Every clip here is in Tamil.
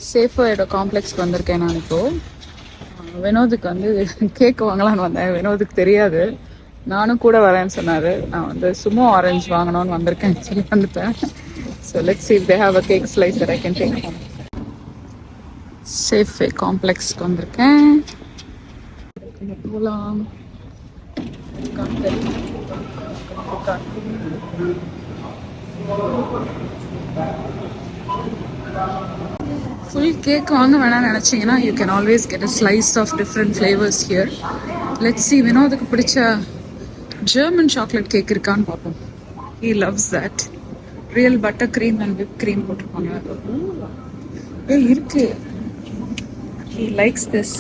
சேஃபோட காம்ப்ளெக்ஸ்க்கு வந்திருக்கேன் நான் இப்போ. வினோதுக்கு வந்து கேக் வாங்கலான்னு வந்தேன். வினோதுக்கு தெரியாது, நானும் கூட வரேன்னு சொன்னார். நான் வந்து சும்மா ஆரஞ்சு வாங்கணும்னு வந்திருக்கேன். சொல்லி வந்துட்டேன். So let's see if they have a cake slice that I can take home. சேஃபே காம்ப்ளெக்ஸ்க்கு வந்திருக்கேன். போகலாம். ஃபுல் கேக் வாங்க வேணாம்னு நினச்சிங்கன்னா you can always get a slice of different flavours here. Let's see வினோதுக்கு பிடிச்ச ஜெர்மன் சாக்லேட் கேக் இருக்கான்னு பார்ப்போம். he loves that. Real butter cream and whip cream போட்டிருப்பாங்க. இருக்கு. he likes this.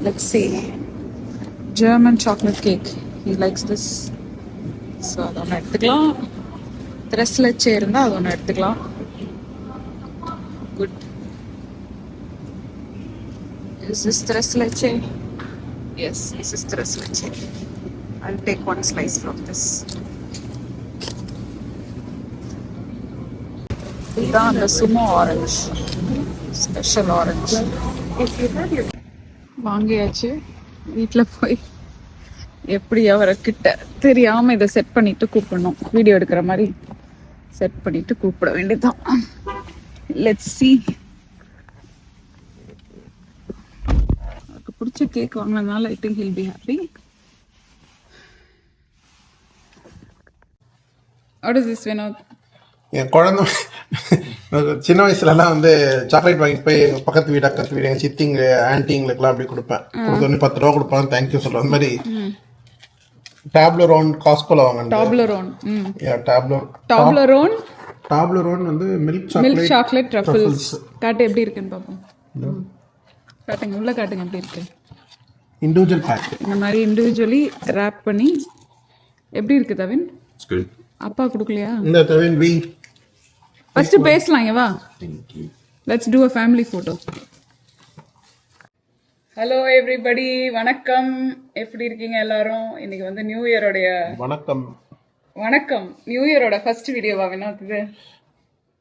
let's see. German chocolate cake. he likes this. So அது ஒன்று எடுத்துக்கலாம். த்ரெஸ் லெச்சே இருந்தால் அது ஒன்று எடுத்துக்கலாம். Good. Is this tres leche? Yes, this is tres leche. I'll take one slice from this. இதுதான் அந்த சுமோ ஆரஞ்சு, ஸ்பெஷல் ஆரஞ்சு வாங்கியாச்சு. வீட்டில் போய் எப்படி அவரை கிட்ட தெரியாமல் இதை செட் பண்ணிட்டு கூப்பிடணும். வீடியோ எடுக்கிற மாதிரி செட் பண்ணிட்டு கூப்பிட வேண்டியதான். Let's see. அவருக்கு பிடிச்ச கேக் வாங்கினதுனால I think he'll be happy. What is this, Vinod? என் குழந்தை சின்ன வயசுலலாம் வந்து சாக்லேட் வாங்கிட்டு போய் எங்கள் பக்கத்து வீடு, அக்கத்து வீடு, எங்கள் சித்திங்க ஆன்டிங்களுக்குலாம் அப்படி கொடுப்பேன். கொடுத்தோடனே 10 ரூபா கொடுப்பாங்க, தேங்க்யூ சொல்கிறேன். அந்த மாதிரி டாப்லரோன் காஸ்கோல வாங்க. டாப்லரோன் வந்து மில்க் சாக்லேட் ட்ரஃபிள்ஸ். காட்டு எப்படி இருக்குன்னு பார்ப்போம். காட்டுங்க, உள்ள காட்டுங்க எப்படி இருக்கு. இண்டிவிஜுவல் பேக் இந்த மாதிரி இண்டிவிஜுவலி ரேப் பண்ணி எப்படி இருக்கு தவின்? அப்பா கொடுக்கலையா? இந்த தவின் வி ஃபர்ஸ்ட் பேசலாம். இங்க வா, let's do a family photo. Hello everybody, வணக்கம். எப்படி இருக்கீங்க எல்லாரும்? இன்னைக்கு வந்து நியூ இயரோடைய வணக்கம் நியூ இயரோட ஃபர்ஸ்ட் வீடியோவா வினோத் இது?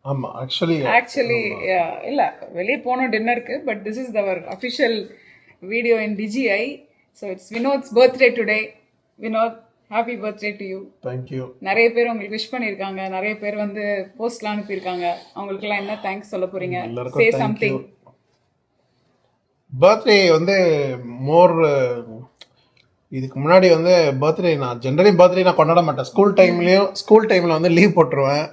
ஆமா, ஆக்சுவலி இல்ல, வெளியே போனோம் டின்னருக்கு. But this is our official video in DGI. So it's Vinod's birthday today. Vinod, happy birthday to you. Thank you. நிறைய பேர் உங்களுக்கு விஷ் பண்ணியிருக்காங்க, நிறைய பேர் வந்து போஸ்ட்லாம் அனுப்பியிருக்காங்க. அவங்களுக்குலாம் என்ன தேங்க்ஸ் சொல்ல போறீங்க? Say something. பர்த்டே வந்து மோர், இதுக்கு முன்னாடி வந்து பர்த்டே நான் ஜென்ரலி பர்த்டே நான் கொண்டாட மாட்டேன். ஸ்கூல் டைம்ல வந்து லீவ் போட்டுருவேன்.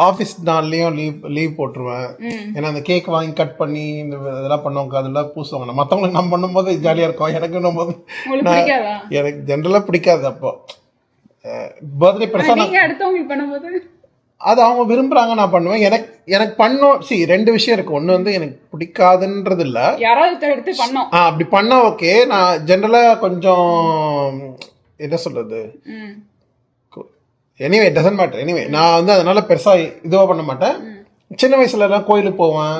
ஆஃபீஸ் நாள்லயும் லீவ் போட்டுருவேன். ஏன்னா அந்த கேக் வாங்கி கட் பண்ணி இந்த இதெல்லாம் பண்ணுவாங்க, அதெல்லாம் பூசுவாங்க. மற்றவங்களுக்கு நம்ம பண்ணும்போது ஜாலியாக இருக்கும், எனக்கு போது எனக்கு ஜென்ரலாக பிடிக்காது. அப்போ பர்த்டே பெருசாக அடுத்தவங்களுக்கு பண்ணும்போது அது அவங்க விரும்புறாங்க, நான் பண்ணுவேன். எனக்கு பண்ணும். ரெண்டு விஷயம் இருக்கு. ஒன்று வந்து எனக்கு பிடிக்காதுன்றது இல்லை, அப்படி பண்ணா ஓகே. நான் ஜென்ரலா கொஞ்சம் என்ன சொல்றது, anyway it doesn't matter. Anyway நான் வந்து அதனால பெருசா இதுவா பண்ண மாட்டேன். சின்ன வயசுல எல்லாம் கோயிலுக்கு போவேன்.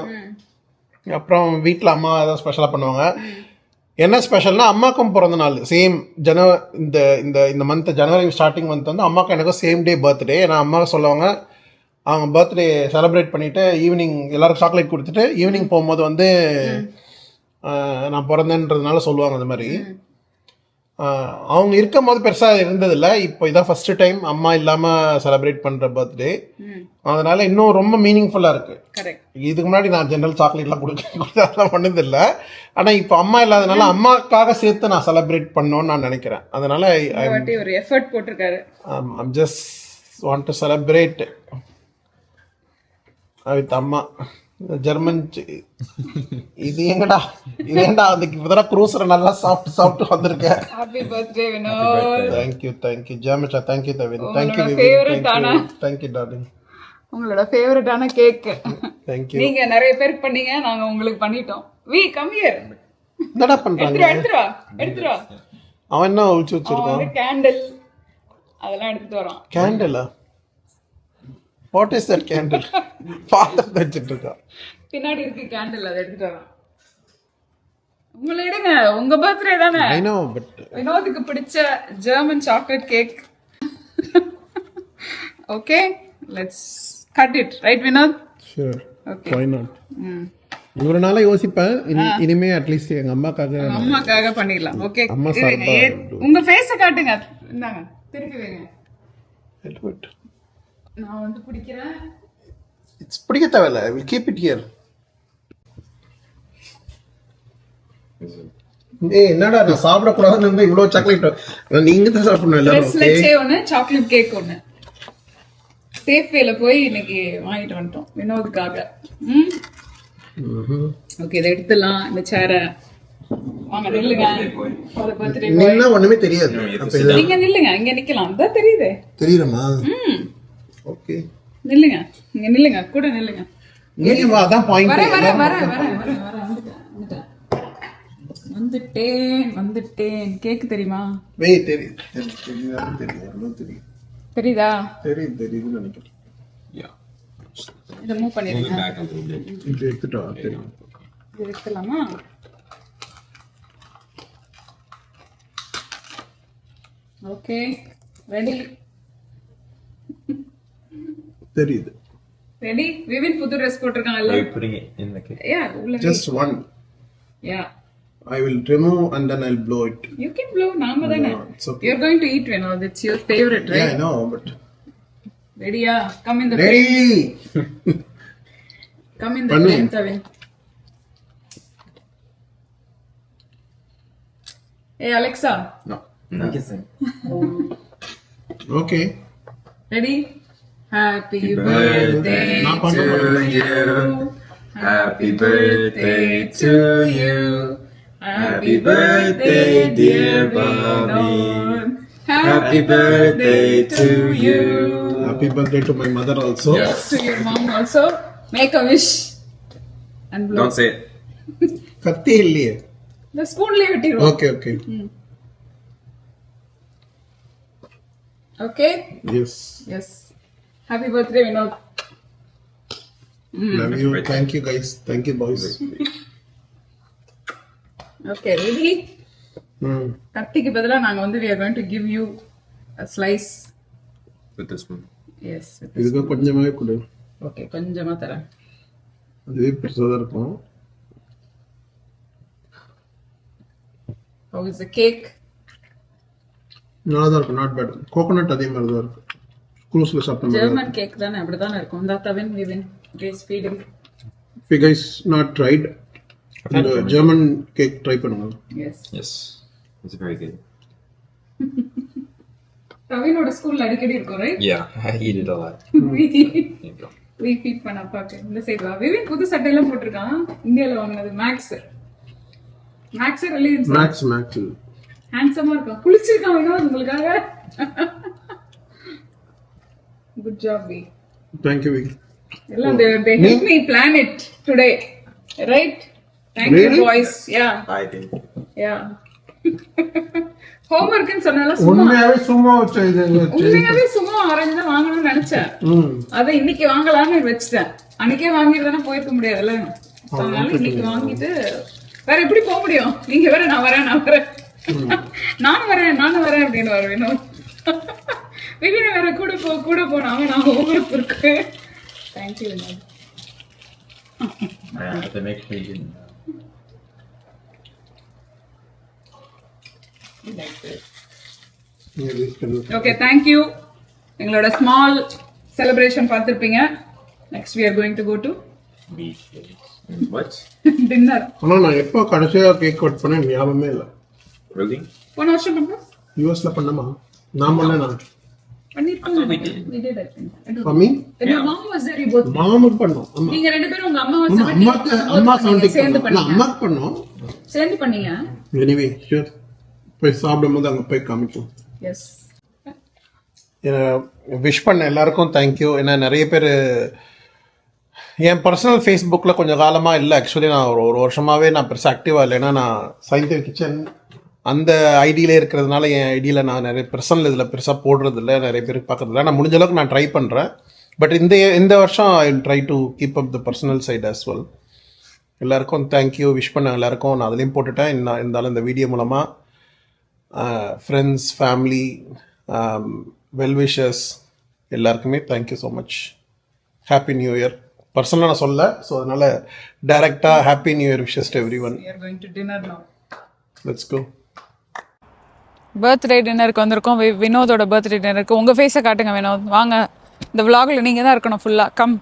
அப்புறம் வீட்டில் அம்மா ஏதாவது ஸ்பெஷலாக பண்ணுவாங்க. என்ன ஸ்பெஷல்னா அம்மாக்கும் பிறந்த நாள் சேம் இந்த மந்த் ஜனவரி ஸ்டார்டிங் மந்த் வந்து அம்மாக்கும் எனக்கும் சேம் டே பர்த்டே. ஏன்னா அம்மா சொல்லுவாங்க, அவங்க பர்த்டே செலிப்ரேட் பண்ணிட்டு ஈவினிங் எல்லாருக்கும் சாக்லேட் கொடுத்துட்டு ஈவினிங் போகும்போது வந்து நான் பிறந்தேன்றதுனால சொல்லுவாங்க. அந்த மாதிரி அவங்க இருக்கும் போது பெருசாக இருந்ததில்லை. இப்போ இதான் ஃபர்ஸ்ட் டைம் அம்மா இல்லாமல் செலிப்ரேட் பண்ணுற பர்த்டே. அதனால இன்னும் ரொம்ப மீனிங்ஃபுல்லாக இருக்கு. இதுக்கு முன்னாடி நான் ஜென்ரல் சாக்லேட்லாம் அதெல்லாம் பண்ணதில்லை. ஆனால் இப்போ அம்மா இல்லாதனால அம்மாக்காக சேர்த்து நான் செலிப்ரேட் பண்ணணும்னு நான் நினைக்கிறேன். அதனால ஒரு எஃபர்ட் போட்டிருக்காரு. I'm just want to celebrate with amma. ஜெர்மன் இது ஏங்கடா அதுக்கு இப்பதான் க்ரூசரை நல்லா சாப்பிட்டு வந்திருக்கேன். Happy birthday Vinod. தேங்க்யூ ஜெர்மச்சா. தேங்க்யூ தவின். Thank you darling. உங்களோட ஃபேவரட்டான கேக். தேங்க்யூ. நீங்க நிறைய பேருக்கு பண்ணீங்க, நாங்க உங்களுக்கு பண்ணிட்டோம். We come here. என்னடா பண்றாங்க? எடுத்துறா. அவன் என்ன ஒளிச்சு வச்சிருக்கான்? கேண்டில் அதெல்லாம் எடுத்துட்டு வரான். Candela? What is that candle? பாத்து வச்சிட்டு இருக்கா. பின்னாடி இருக்கு கேண்டில், அதை எடுத்துட்டு வரான். உங்களை எடுங்க, உங்க பர்த்டே தானே. ஐ நோ, பட் வினோதுக்கு பிடிச்ச German chocolate cake. Okay, let's cut it. Right Vinod? Sure. Okay why not ஒரு நாளா யோசிப்பேன் இனிமே அட்லீஸ்ட் எங்க அம்மாக்காக பண்ணிடலாம். ஓகே அம்மா சார்பா உங்க ஃபேஸ காட்டுங்க. இந்தாங்க திருப்பி வைங்க. நான் வந்து பிடிக்கிறேன். இட்ஸ் பிடிக்க தேவையில்ல. I will keep it here. என்னடா நான் சாப்பிட கூடாதுன்னு இவ்வளவு சாக்லேட் நீங்க தான் சாப்பிடணும் எல்லாரும். ஸ்லெச்சே ஒன்னு சாக்லேட் கேக் ஒன்னு சேஃப்வேல போய் இன்னைக்கு வாங்கிட்டு வந்துட்டோம் வினோதுக்காக. ஓகே இதை எடுத்துலாம். இந்த சேர வாங்க நில்லுங்க. ஒரு பர்த்டே நின்னா ஒண்ணுமே தெரியாது. நீங்க நில்லுங்க. இங்க நிக்கலாம். அதான் தெரியுதே. தெரியுமா? ஓகே நில்லுங்க. இங்க நில்லுங்க. கூட நில்லுங்க. நீங்க வா. அதான் பாயிண்ட். வந்துட்டேன். கேக் தெரியுமா? வெய் தெரியுது. தெரியுதா? தெரியுதுன்னு நினைக்கிறேன். இதை மூவ் பண்ணிடுங்க. இது எடுத்துட்டா தெரியும். இது எடுத்துலாமா? Okay ready. தெரியுது. ரெடி. விவின் புது ட்ரெஸ் போட்டிருக்காங்கல்ல. putting it in the cake. Yeah, just one. Yeah. I will remove and then I'll blow it. You can blow. நாம தானே. It's okay. You're going to eat Vinod. It's your favorite, right? Yeah, I know, but Ready? Yeah. Come in the ready. frame. Come in the frame, Tavin. Hey, Alexa. No. You can sing. Okay. Ready? Happy birthday நான் to பண்ண மாட்டேன். you. Happy birthday to you. Happy birthday, dear Bobby. Happy birthday to you. Happy birthday to my mother also. Yes, to your mom also. Make a wish. And blow. Don't say it. கத்தி இல்லையே. The spoon leave it here. Okay, okay. Okay? Yes. Yes. Happy birthday, Vinod. Love you. Thank you guys. Thank you boys. Okay, ready? கத்திக்கு பதிலா நாங்க வந்து we are going to give you a slice. With this one. Yes. with this. இதுக்கு கொஞ்சமாவே கொடு. Okay, கொஞ்சமா தரேன். அதுவே பெருசாக தான் இருக்கும். How is the cake? நல்லா தான் இருக்கும். Not bad. கோகோனட் அதே மாதிரி தான் இருக்கும். க்ரூஸ்ல சாப்பிட்ட மாதிரி. German cake தானே அப்படிதானே இருக்கும். இந்த தவின் விவின் please feed him. If you guys not tried, the German cake try பண்ணுங்க. Yes. Yes. It's very good. தவினோட ஸ்கூல்ல அடிக்கடி இருக்கும், right? Yeah, I eat it a lot. There you go. We feed பண்ண பாக்க. இந்த சைடு வா. விவின் புது சட்டை எல்லாம் போட்டுருக்கான். இந்தியால வாங்குனது மேக்ஸ். Max release. மேக்ஸ். ஹேண்ட்ஸமா இருக்கான். குளிச்சிருக்கான் வினோத் உங்களுக்காக. Good job, V. Thank you, Vicky. எல்லாம் they helped me plan it today. Right? Thank Really? you boys. Yeah. I think. Yeah. ஹோம்வொர்க்னு சொன்னால சும்மா உண்மையாவே சும்மா வச்ச இது உண்மையாவே சும்மா ஆரஞ்சு தான் வாங்கணும்னு நினைச்சேன். அதை இன்னைக்கு வாங்கலாம்னு வச்சுட்டேன். அன்னைக்கே வாங்கிட்டு போயிருக்க முடியாதுல்ல. அதனால இன்னைக்கு வாங்கிட்டு வேற எப்படி போக முடியும்? நீங்க வேற நான் வரேன் நானும் வரேன் அப்படின்னு வருவேன். விவின வேற கூட போனாம நான் ஹோம்வொர்க் இருக்கு. Thank you Vinod. I have to make sure you didn't. Okay thank you. எங்களோட ஸ்மால் செலிப்ரேஷன் பார்த்துருப்பீங்க. Next we are going to go to Meat. What? Dinner. ஆனா நான் எப்போ கடைசியா கேக் கட் பண்ணேன் ஞாபகமே இல்ல. Really? போன வருஷம் பண்ணோம். யூஎஸ்ல பண்ணமா? நான் பண்ணேனா? பண்ணிருக்கோம். we did I think. For me? And your mom was there, you both. மாமுக்கு பண்ணோம். அம்மா. நீங்க ரெண்டு பேரும் உங்க அம்மா அம்மா 70 சேர்ந்து பண்ணோம். பண்ணீங்க. அம்மாக்கு பண்ணோம். சேர்ந்து பண்ணீங்க. Anyway sure. போய் சாப்பிடும்போது அங்க போய் காமிப்போம். எஸ். விஷ் பண்ண எல்லாருக்கும் தேங்க்யூ. ஏன்னா நிறைய பேர் என் பர்சனல் ஃபேஸ்புக்கில் கொஞ்சம் காலமாக இல்லை. ஆக்சுவலி நான் ஒரு வருஷமாகவே நான் பெருசாக ஆக்டிவாக இல்லை. ஏன்னா நான் சயின்டிஃபிக் கிச்சன் அந்த ஐடியிலே இருக்கிறதுனால என் ஐடியில் நான் நிறைய பர்சனல் இதில் பெருசாக போடுறதில்ல. நிறைய பேருக்கு பார்க்குறதில்ல. நான் முடிஞ்ச அளவுக்கு நான் ட்ரை பண்ணுறேன். பட் இந்த வருஷம் I will try to keep up the personal side as well. எல்லாருக்கும் தேங்க்யூ. விஷ் பண்ண எல்லாருக்கும் நான் அதுலேயும் போட்டுட்டேன். இருந்தாலும் இந்த வீடியோ மூலமாக ஃப்ரெண்ட்ஸ், ஃபேமிலி, வெல்விஷர்ஸ் எல்லாருக்குமே thank you so much. Happy new year. பர்சனலாக நான் சொல்ல. ஸோ அதனால் டைரெக்டாக happy new year wishes to everyone. We are going to dinner now. Let's go. Birthday டின்னருக்கு வந்திருக்கோம். வினோதோட பர்த்டே டின்னருக்கு. உங்கள் ஃபேஸை காட்டுங்க வினோத், வாங்க. இந்த vlogல நீங்கள் தான் இருக்கணும் ஃபுல்லாக. கம்.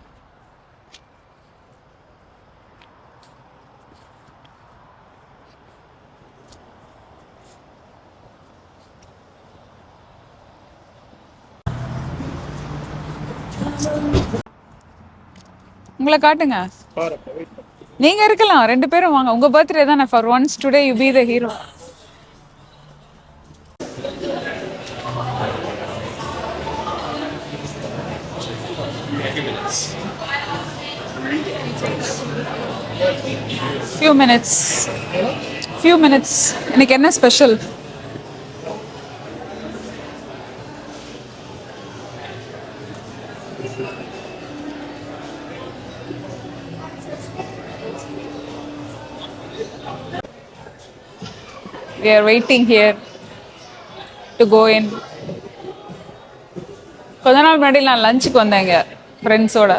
உங்களை காட்டுங்க. நீங்க இருக்கலாம், 2 பேரும் வாங்க. உங்க பர்த்டே தானே. For once today you be the hero. Few minutes. இன்னைக்கு என்ன special? We are waiting here to go in. கொஞ்ச நாள் முன்னாடி நான் லஞ்சுக்கு வந்தேங்க ஃப்ரெண்ட்ஸோட.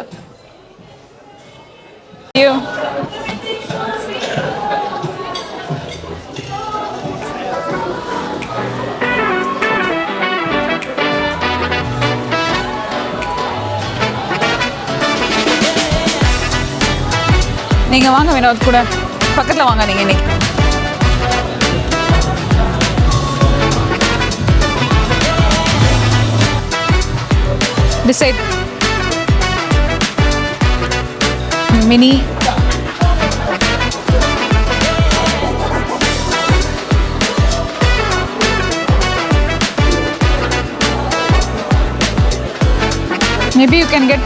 நீங்க வாங்க வினோத் கூட பக்கத்துல வாங்க. நீங்க இன்னைக்கு decide mini maybe you can get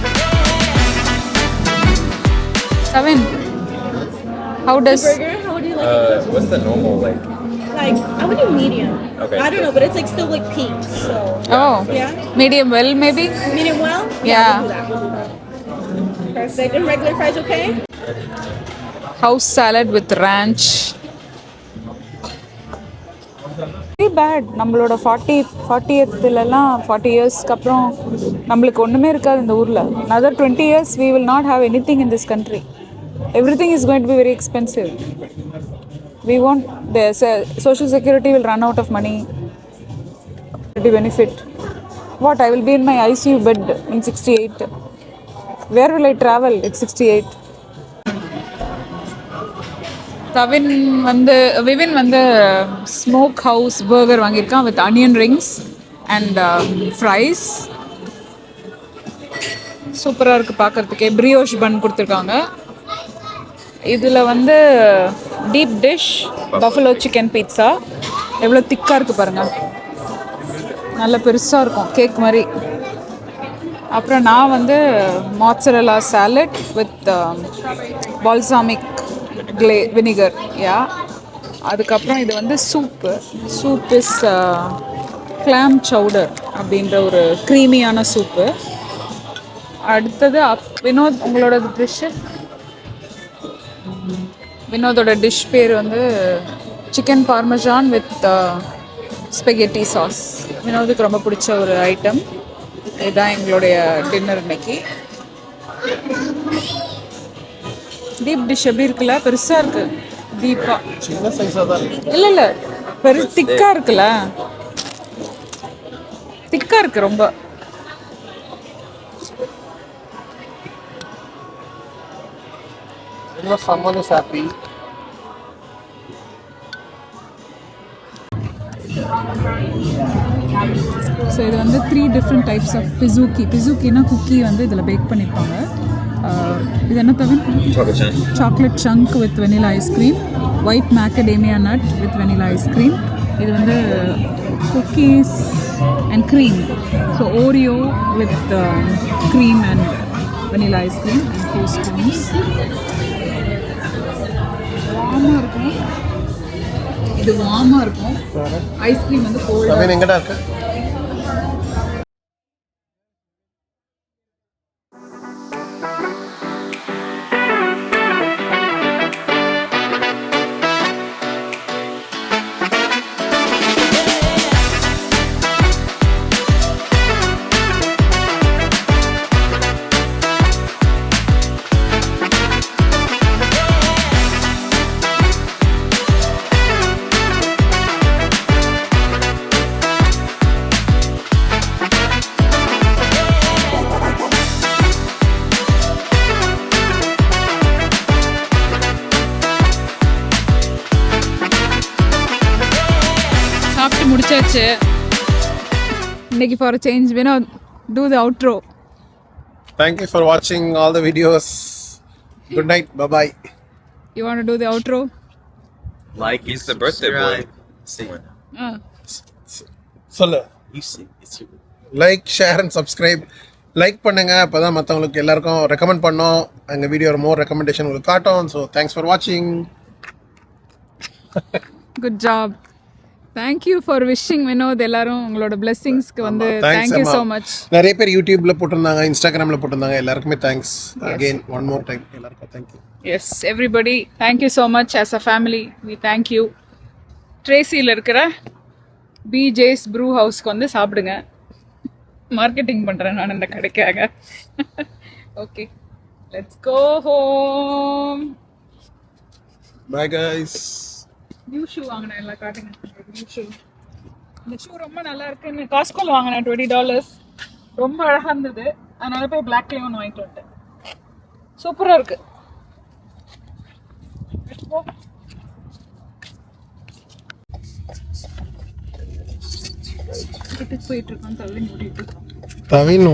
7. How does Burger? How would you like What's the normal like? it? Like, I would do medium. Okay. I don't know, but it's like still like pink, so. oh Yeah? medium well maybe? Medium well? Yeah. We'll do that. Perfect. And regular fries, okay? House salad with ranch. Very bad. நம்மளோட 40th-லலாம் 40 இயர்ஸ்க்கு அப்புறம் நம்மளுக்கு ஒன்றுமே இருக்காது இந்த ஊரில். another 20 years we will not have anything in this country. Everything is going to be very expensive. We won't, the social security will run out of money. The benefit. What, I will be in my ICU bed in 68. Where will I travel at 68? Vivin வந்து ஸ்மோக் ஹவுஸ் பர்கர் வாங்கியிருக்கான் with onion rings and fries. சூப்பராக இருக்குது பார்க்குறதுக்கே. பிரியோஷ் பன் கொடுத்துருக்காங்க. இதில் வந்து deep dish buffalo chicken pizza. எவ்வளோ திக்காக இருக்குது பாருங்கள், நல்ல பெருசாக இருக்கும் கேக் மாதிரி. அப்புறம் நான் வந்து மாட்சரெல்லா சாலட் வித் பால்சாமிக் வினிகர். யா, அதுக்கப்புறம் இது வந்து சூப் இஸ் கிளாம் சவுடர் அப்படின்ற ஒரு க்ரீமியான சூப்பு. அடுத்தது வினோத் உங்களோட டிஷ்ஷு. வினோதோட டிஷ் பேர் வந்து சிக்கன் பார்மஜான் வித் ஸ்பெகெட்டி சாஸ். வினோதுக்கு ரொம்ப பிடிச்ச ஒரு ஐட்டம். இதுதான் எங்களுடைய டின்னர் இன்னைக்கு. டீப் டிஷ் எப்படி இருக்குல்ல, பெருசாக இருக்குது. டீப்பா சின்ன சைஸாக தான் இருக்கு. இல்லை திக்காக இருக்குல்ல, திக்காக இருக்குது ரொம்ப. someone is happy. ஸோ இது வந்து 3 டிஃப்ரெண்ட் டைப்ஸ் ஆஃப் பிசுக்கினா குக்கி வந்து இதில் பேக் பண்ணியிருப்பாங்க. இது என்ன தவிர chocolate chunk with vanilla ice cream, white macadamia nut with vanilla ice cream. இது வந்து cookies and cream. So Oreo with cream and vanilla ice cream and 4 spoons. வார்மாக இருக்கும், இது வார்மாக இருக்கும். ஐஸ்கிரீம் வந்து கோல்டாக. எங்கடா இருக்கு? முடிச்சாச்சு. இன்னைக்கு for change Vinod do the outro. Thank you for watching all the videos. Good night. Bye bye. You want to do the outro? Like it's the birthday boy. Say it. சொல்லு. You say it's your. Like share and subscribe. Like பண்ணுங்க, அப்பதான் மற்றவங்களுக்கு எல்லாருக்கும் ரெக்கமெண்ட் பண்ணோம். எங்கள் வீடியோ மோர் ரெக்கமெண்டேஷன் உங்களுக்கு காட்டும். ஸோ தேங்க்ஸ் ஃபார் வாட்சிங். Good job. Thank you for wishing Vinod எல்லாரும் உங்களோட blessingsக்கு வந்து thank you so much. நிறைய பேர் யூடியூப்ல போட்டிருந்தாங்க, இன்ஸ்டாகிராம்ல போட்டிருந்தாங்க. எல்லாருக்குமே thanks again one more time. எல்லாருக்கும் thank you. Yes, everybody, thank you so much. As a family, we thank you. ட்ரேசியில் இருக்கிற BJ's Brew Houseக்கு வந்து சாப்பிடுங்க. மார்க்கெட்டிங் பண்ணுறேன் நான் இந்த கடைக்காக. Okay, let's go home. Bye guys. New shoe வாங்கினேன், எல்லாம் காட்டுங்க. நியூ ஷூ, இந்த ஷூ ரொம்ப நல்லா இருக்குன்னு காஸ்கோல வாங்கினேன். $20 ரொம்ப அழகாக இருந்தது. அதனால போய் பிளாக்லேயும் ஒன்று வாங்கிட்டு வந்துட்டேன். சூப்பராக இருக்கு. வீட்டுக்கு போயிட்டு இருக்கோம். தவின் ஓட்டிட்டு இருக்கோம். தவின்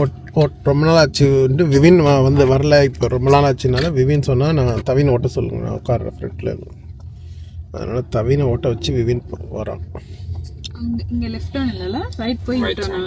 ரொம்ப நாள் ஆச்சு. விவின் வந்து வரல. இப்போ ரொம்ப நாள் ஆச்சுனால விவின் சொன்னால் நான் தவின் ஓட்ட சொல்லுங்க, நான் உட்கார்ற ஃப்ரெண்டில். அதனால தவினை ஓட்ட வச்சு விவின் வரான். இங்கே லெஃப்ட் டர்ன் இல்லைல்ல, ரைட் போய் விட்டோம்.